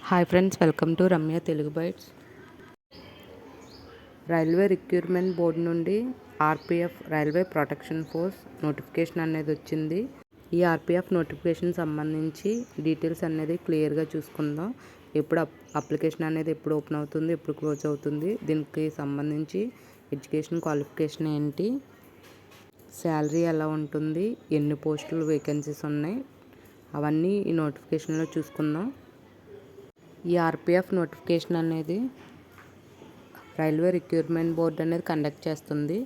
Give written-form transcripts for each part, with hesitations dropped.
Hi friends, welcome to Ramya Telugu bytes. Railway recruitment board నుండి RPF railway protection force notification అనేది వచ్చింది. ఈ RPF notification సంబంధించి డీటెయిల్స్ అనేది క్లియర్గా చూసుకుందాం. ఎప్పుడు అప్లికేషన్ అనేది ఎప్పుడు ఓపెన్ అవుతుంది, ఎప్పుడు క్లోజ్ అవుతుంది, దీనికి సంబంధించి ఎడ్యుకేషన్ క్వాలిఫికేషన్ ఏంటి, శాలరీ ఎలా ఉంటుంది, ఎన్ని పోస్టులు వేకెన్సీస్ ఉన్నాయి, అవన్నీ ఈ నోటిఫికేషన్లో చూసుకుందాం. ఈ ఆర్పిఎఫ్ నోటిఫికేషన్ అనేది రైల్వే రిక్రూట్మెంట్ బోర్డు అనేది కండక్ట్ చేస్తుంది.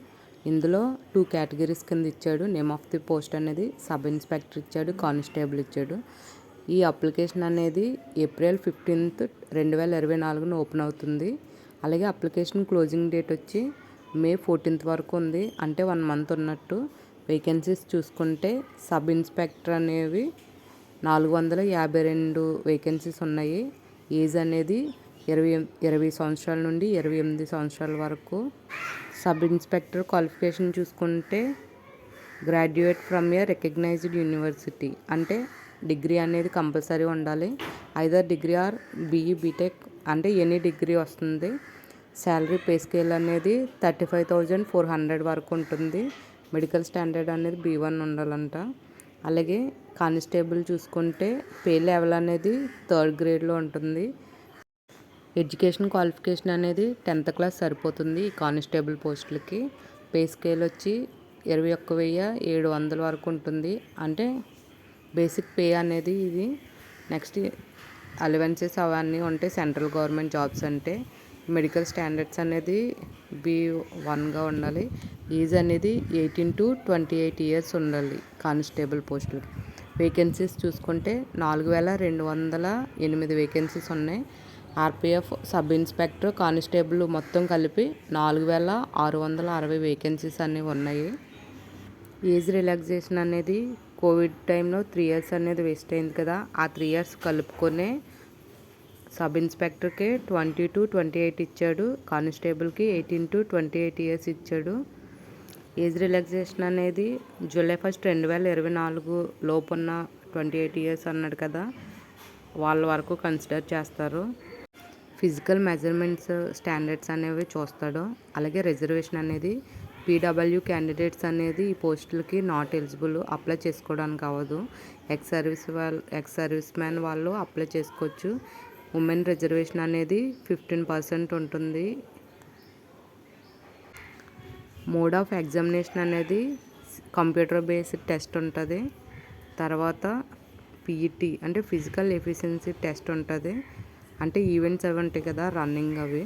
ఇందులో 2 కేటగిరీస్ కింద ఇచ్చాడు. నేమ్ ఆఫ్ ది పోస్ట్ అనేది సబ్ ఇన్స్పెక్టర్ ఇచ్చాడు, కానిస్టేబుల్ ఇచ్చాడు. ఈ అప్లికేషన్ అనేది ఏప్రిల్ 15, 2024 ఓపెన్ అవుతుంది. అలాగే అప్లికేషన్ క్లోజింగ్ డేట్ వచ్చి మే 14 వరకు ఉంది, అంటే 1 మంత్ ఉన్నట్టు. వేకెన్సీస్ చూసుకుంటే సబ్ ఇన్స్పెక్టర్ అనేవి 452 వేకెన్సీస్ ఉన్నాయి. ఏజ్ అనేది 20 సంవత్సరాల నుండి 28 సంవత్సరాల వరకు. సబ్ ఇన్స్పెక్టర్ క్వాలిఫికేషన్ చూసుకుంటే graduate from a recognized university, అంటే డిగ్రీ అనేది కంపల్సరీ ఉండాలి. Either degree or BE BTech, అంటే ఎనీ డిగ్రీ వస్తుంది. శాలరీ పే స్కేల్ అనేది 35,400 వరకు ఉంటుంది. మెడికల్ స్టాండర్డ్ అనేది B1 ఉండాలంట. అలాగే కానిస్టేబుల్ చూసుకుంటే పే లెవెల్ అనేది 3rd గ్రేడ్లో ఉంటుంది. ఎడ్యుకేషన్ క్వాలిఫికేషన్ అనేది 10th క్లాస్ సరిపోతుంది ఈ కానిస్టేబుల్ పోస్టులకి. పే స్కేల్ వచ్చి 21,700 వరకు ఉంటుంది, అంటే బేసిక్ పే అనేది ఇది. నెక్స్ట్ అలవెన్సెస్ అవన్నీ ఉంటాయి సెంట్రల్ గవర్నమెంట్ జాబ్స్ అంటే. మెడికల్ స్టాండర్డ్స్ అనేది B1గా ఉండాలి. ఏజ్ అనేది 18 to 28 ఇయర్స్ ఉండాలి కానిస్టేబుల్ పోస్టులకి. వేకెన్సీస్ చూసుకుంటే 4,208 వేకెన్సీస్ ఉన్నాయి. ఆర్పిఎఫ్ సబ్ ఇన్స్పెక్టర్ కానిస్టేబుల్ మొత్తం కలిపి 4,660 వేకెన్సీస్ అనేవి ఉన్నాయి. ఏజ్ రిలాక్సేషన్ అనేది కోవిడ్ టైంలో 3 ఇయర్స్ అనేది వేస్ట్ అయింది కదా, ఆ 3 ఇయర్స్ కలుపుకొనే సబ్ ఇన్స్పెక్టర్కి 20 to 28 ఇచ్చాడు, కానిస్టేబుల్కి 18 to 28 ఇయర్స్ ఇచ్చాడు. ఏజ్ రిలాక్సేషన్ అనేది జూలై 1, 2024 లోపున్న 28 ఇయర్స్ అన్నాడు కదా, వాళ్ళ వరకు కన్సిడర్ చేస్తారు. ఫిజికల్ మెజర్మెంట్స్ స్టాండర్డ్స్ అనేవి చూస్తాడు. అలాగే రిజర్వేషన్ అనేది పీడబ్ల్యూ క్యాండిడేట్స్ అనేది ఈ పోస్టులకి నాట్ ఎలిజిబుల్, అప్లై చేసుకోవడానికి అవ్వదు. ఎక్స్ సర్వీస్ మ్యాన్ వాళ్ళు అప్లై చేసుకోవచ్చు. ఉమెన్ రిజర్వేషన్ అనేది 15% ఉంటుంది. మోడ్ ఆఫ్ ఎగ్జామినేషన్ అనేది కంప్యూటర్ బేస్డ్ టెస్ట్ ఉంటుంది. తర్వాత పీఈటీ అంటే ఫిజికల్ ఎఫిషియన్సీ టెస్ట్ ఉంటుంది, అంటే ఈవెంట్స్ అవి ఉంటాయి కదా రన్నింగ్ అవి.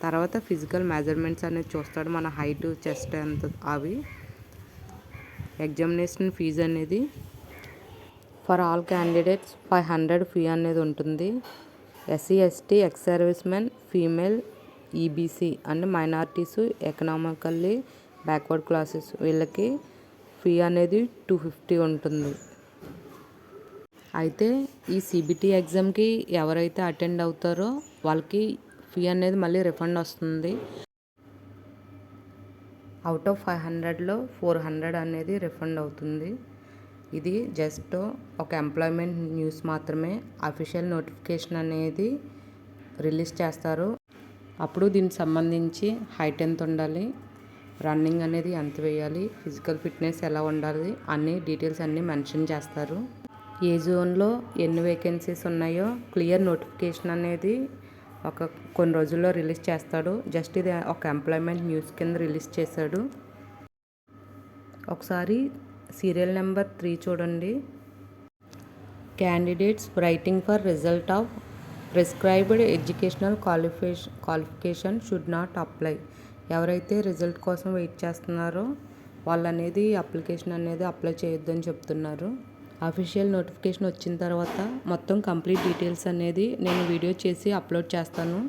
తర్వాత ఫిజికల్ మెజర్మెంట్స్ అనేది చూస్తాడు, మన హైట్ చెస్ట్ ఎంత అవి. ఎగ్జామినేషన్ ఫీజు అనేది ఫర్ ఆల్ క్యాండిడేట్స్ 500 ఫీ అనేది ఉంటుంది. SC ST ex service men, female, EBC అంటే మైనారిటీస్, ఎకనామికల్లీ బ్యాక్వర్డ్ క్లాసెస్ వీళ్ళకి ఫీ అనేది 250 ఉంటుంది. అయితే ఈ సిబిటీ ఎగ్జామ్కి ఎవరైతే అటెండ్ అవుతారో వాళ్ళకి ఫీ అనేది మళ్ళీ రిఫండ్ వస్తుంది. అవుట్ ఆఫ్ 500లో 400 అనేది రిఫండ్ అవుతుంది. ఇది జస్ట్ ఒక ఎంప్లాయ్మెంట్ న్యూస్ మాత్రమే. అఫీషియల్ నోటిఫికేషన్ అనేది రిలీజ్ చేస్తారు. అప్పుడు దీనికి సంబంధించి హైట్ ఎంత ఉండాలి, రన్నింగ్ అనేది ఎంత వేయాలి, ఫిజికల్ ఫిట్నెస్ ఎలా ఉండాలి అన్ని డీటెయిల్స్ అన్నీ మెన్షన్ చేస్తారు. ఏ జోన్లో ఎన్ని వేకెన్సీస్ ఉన్నాయో క్లియర్ నోటిఫికేషన్ అనేది కొన్ని రోజుల్లో రిలీజ్ చేస్తాడు. జస్ట్ ఇది ఒక ఎంప్లాయ్మెంట్ న్యూస్ కింద రిలీజ్ చేశాడు. ఒకసారి సీరియల్ నెంబర్ 3 చూడండి. Candidates writing for result of prescribed educational qualification should not apply. ఎవరైతే రిజల్ట్ కోసం వెయిట్ చేస్తున్నారో వాళ్ళు అనేది అప్లికేషన్ అనేది అప్లై చేయొద్దని చెప్తున్నారు. అఫీషియల్ నోటిఫికేషన్ వచ్చిన తర్వాత మొత్తం కంప్లీట్ డీటెయిల్స్ అనేది నేను వీడియో చేసి అప్లోడ్ చేస్తాను.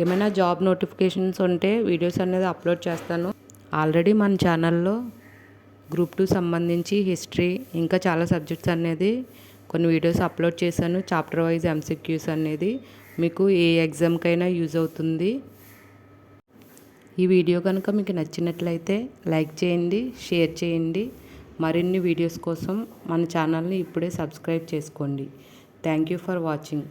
ఏమైనా జాబ్ నోటిఫికేషన్స్ ఉంటే వీడియోస్ అనేది అప్లోడ్ చేస్తాను. ఆల్రెడీ మన ఛానల్లో గ్రూప్ 2 సంబంధించి హిస్టరీ ఇంకా చాలా సబ్జెక్ట్స్ అనేది కొన్ని వీడియోస్ అప్లోడ్ చేశాను. చాప్టర్ వైజ్ MCQs అనేది మీకు ఏ ఎగ్జామ్కైనా యూజ్ అవుతుంది. ఈ వీడియో కనుక మీకు నచ్చినట్లయితే లైక్ చేయండి, షేర్ చేయండి. మరిన్ని వీడియోస్ కోసం మన ఛానల్ని ఇప్పుడే సబ్స్క్రైబ్ చేసుకోండి. Thank you for watching.